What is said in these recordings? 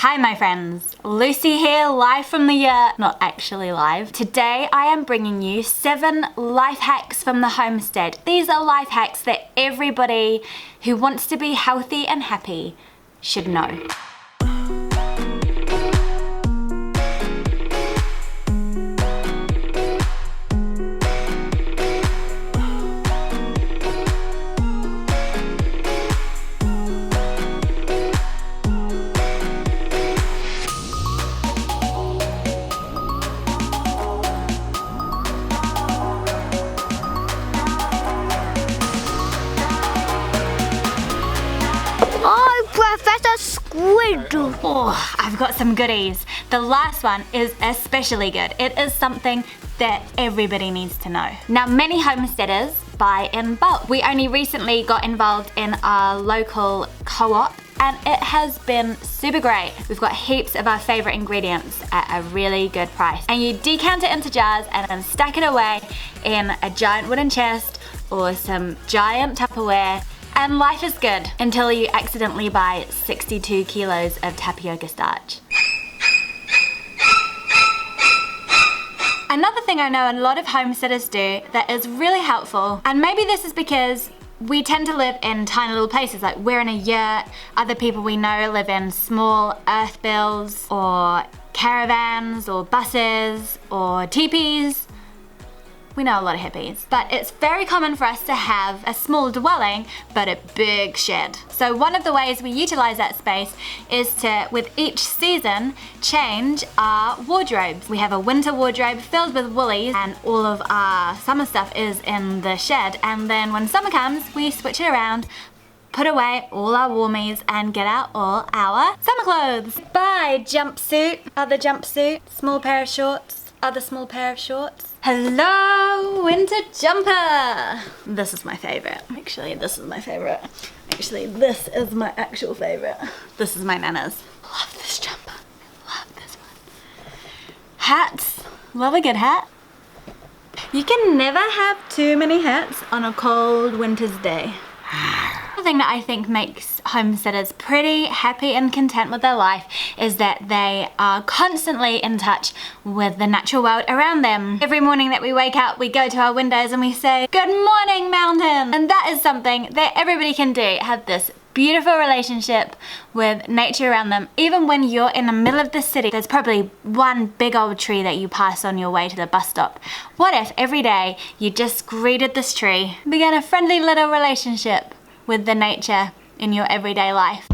Hi my friends, Lucy here, live from the not actually live. Today I am bringing you 7 life hacks from the Homestead. These are life hacks that everybody who wants to be healthy and happy should know. Oh, Professor Squid! Oh, I've got some goodies. The last one is especially good. It is something that everybody needs to know. Now, many homesteaders buy in bulk. We only recently got involved in our local co-op and it has been super great. We've got heaps of our favorite ingredients at a really good price. And you decant it into jars and then stack it away in a giant wooden chest or some giant Tupperware. And life is good until you accidentally buy 62 kilos of tapioca starch. Another thing I know a lot of homesteaders do that is really helpful, and maybe this is because we tend to live in tiny little places, like we're in a yurt, other people we know live in small earth bills or caravans or buses or teepees. We know a lot of hippies, but it's very common for us to have a small dwelling, but a big shed. So one of the ways we utilize that space is to, with each season, change our wardrobes. We have a winter wardrobe filled with woolies and all of our summer stuff is in the shed. And then when summer comes, we switch it around, put away all our warmies and get out all our summer clothes. Buy jumpsuit, other jumpsuit, small pair of shorts, other small pair of shorts. Hello, winter jumper. This is my favorite. Actually, this is my favorite. Actually, this is my actual favorite. This is my Nana's. Love this jumper. Love this one. Hats. Love a good hat. You can never have too many hats on a cold winter's day. The thing that I think makes homesteaders pretty happy and content with their life is that they are constantly in touch with the natural world around them. Every morning that we wake up, we go to our windows and we say, "Good morning, mountain!" And that is something that everybody can do, have this beautiful relationship with nature around them. Even when you're in the middle of the city, there's probably one big old tree that you pass on your way to the bus stop. What if every day you just greeted this tree, began a friendly little relationship with the nature in your everyday life?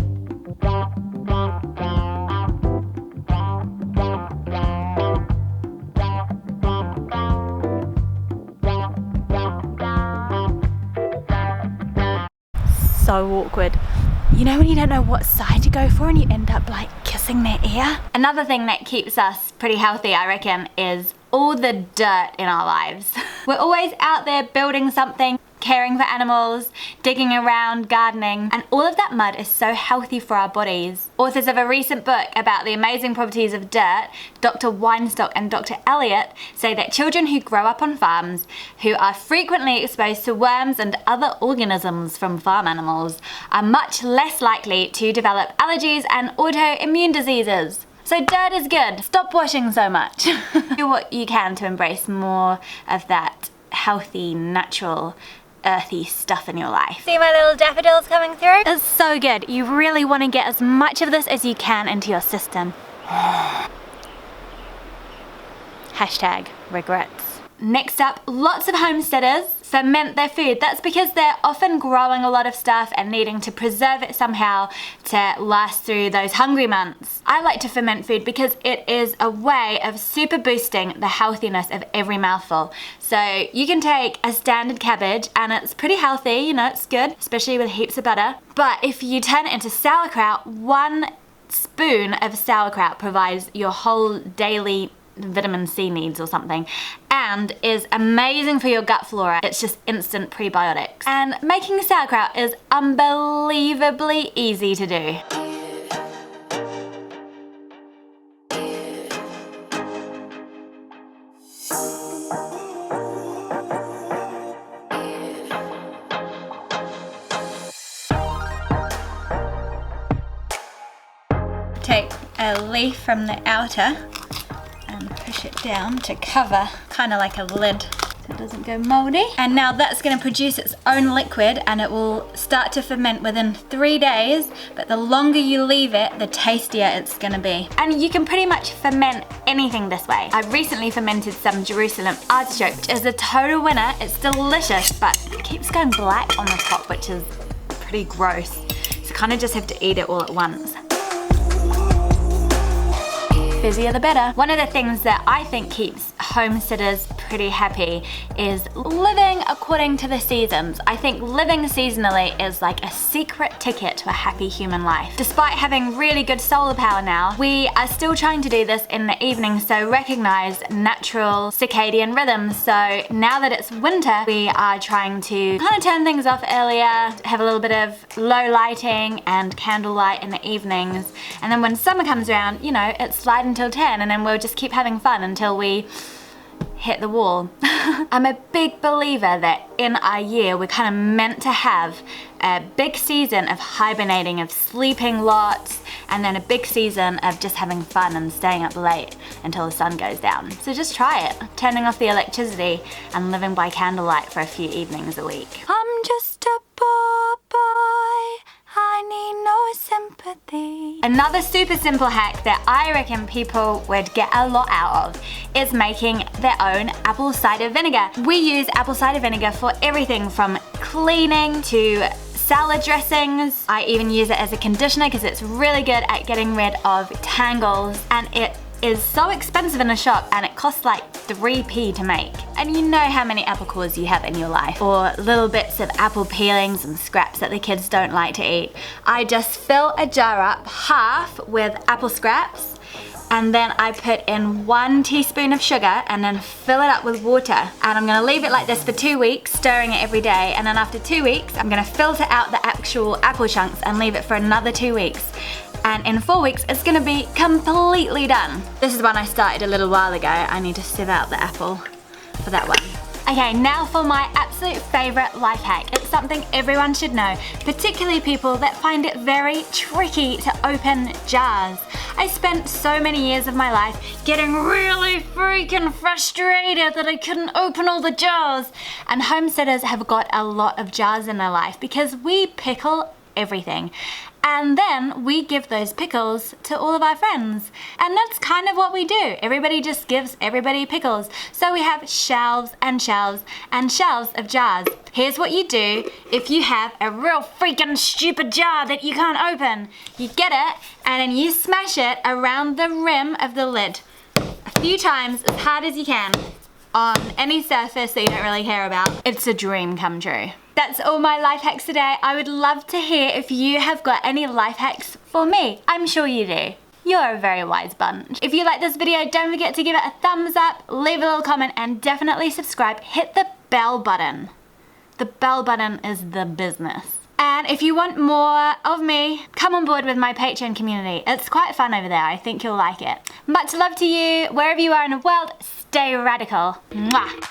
So awkward. You know when you don't know what side to go for and you end up like kissing their ear? Another thing that keeps us pretty healthy, I reckon, is all the dirt in our lives. We're always out there building something, caring for animals, digging around, gardening, and all of that mud is so healthy for our bodies. Authors of a recent book about the amazing properties of dirt, Dr. Weinstock and Dr. Elliott, say that children who grow up on farms, who are frequently exposed to worms and other organisms from farm animals, are much less likely to develop allergies and autoimmune diseases. So dirt is good. Stop washing so much. Do what you can to embrace more of that healthy, natural, earthy stuff in your life. See my little daffodils coming through? It's so good. You really want to get as much of this as you can into your system. Hashtag regrets. Next up, lots of homesteaders ferment their food. That's because they're often growing a lot of stuff and needing to preserve it somehow to last through those hungry months. I like to ferment food because it is a way of super boosting the healthiness of every mouthful. So you can take a standard cabbage and it's pretty healthy, you know, it's good, especially with heaps of butter. But if you turn it into sauerkraut, 1 spoon of sauerkraut provides your whole daily vitamin C needs or something, and is amazing for your gut flora. It's just instant prebiotics. And making sauerkraut is unbelievably easy to do. Take a leaf from the outer and push it down to cover, kind of like a lid, so it doesn't go moldy. And now that's going to produce its own liquid, and it will start to ferment within 3 days, but the longer you leave it, the tastier it's going to be. And you can pretty much ferment anything this way. I recently fermented some Jerusalem artichoke, which is a total winner. It's delicious, but it keeps going black on the top, which is pretty gross. So kind of just have to eat it all at once. Fizzier the better. One of the things that I think keeps homesteaders pretty happy is living according to the seasons. I think living seasonally is like a secret ticket to a happy human life. Despite having really good solar power now, we are still trying to do this in the evening, so recognize natural circadian rhythms. So now that it's winter, we are trying to kind of turn things off earlier, have a little bit of low lighting and candlelight in the evenings. And then when summer comes around, you know, it's light until 10, and then we'll just keep having fun until we hit the wall. I'm a big believer that in our year we're kind of meant to have a big season of hibernating, of sleeping lots, and then a big season of just having fun and staying up late until the sun goes down. So just try it, turning off the electricity and living by candlelight for a few evenings a week. I'm just a poor boy, I need no sympathy. Another super simple hack that I reckon people would get a lot out of is making their own apple cider vinegar. We use apple cider vinegar for everything from cleaning to salad dressings. I even use it as a conditioner because it's really good at getting rid of tangles, and it is so expensive in a shop, and it costs like 3p to make. And you know how many apple cores you have in your life, or little bits of apple peelings and scraps that the kids don't like to eat. I just fill a jar up half with apple scraps, and then I put in 1 teaspoon of sugar and then fill it up with water. And I'm gonna leave it like this for 2 weeks, stirring it every day. And then after 2 weeks, I'm gonna filter out the actual apple chunks and leave it for another 2 weeks. And in 4 weeks, it's gonna be completely done. This is one I started a little while ago. I need to sieve out the apple for that one. Okay, now for my absolute favorite life hack. It's something everyone should know, particularly people that find it very tricky to open jars. I spent so many years of my life getting really freaking frustrated that I couldn't open all the jars. And homesteaders have got a lot of jars in their life because we pickle everything. And then we give those pickles to all of our friends. And that's kind of what we do. Everybody just gives everybody pickles. So we have shelves and shelves and shelves of jars. Here's what you do if you have a real freaking stupid jar that you can't open. You get it and then you smash it around the rim of the lid a few times, as hard as you can, on any surface that you don't really care about. It's a dream come true. That's all my life hacks today. I would love to hear if you have got any life hacks for me. I'm sure you do. You're a very wise bunch. If you like this video, don't forget to give it a thumbs up, leave a little comment, and definitely subscribe. Hit the bell button. The bell button is the business. And if you want more of me, come on board with my Patreon community. It's quite fun over there. I think you'll like it. Much love to you. Wherever you are in the world, stay radical. Mwah.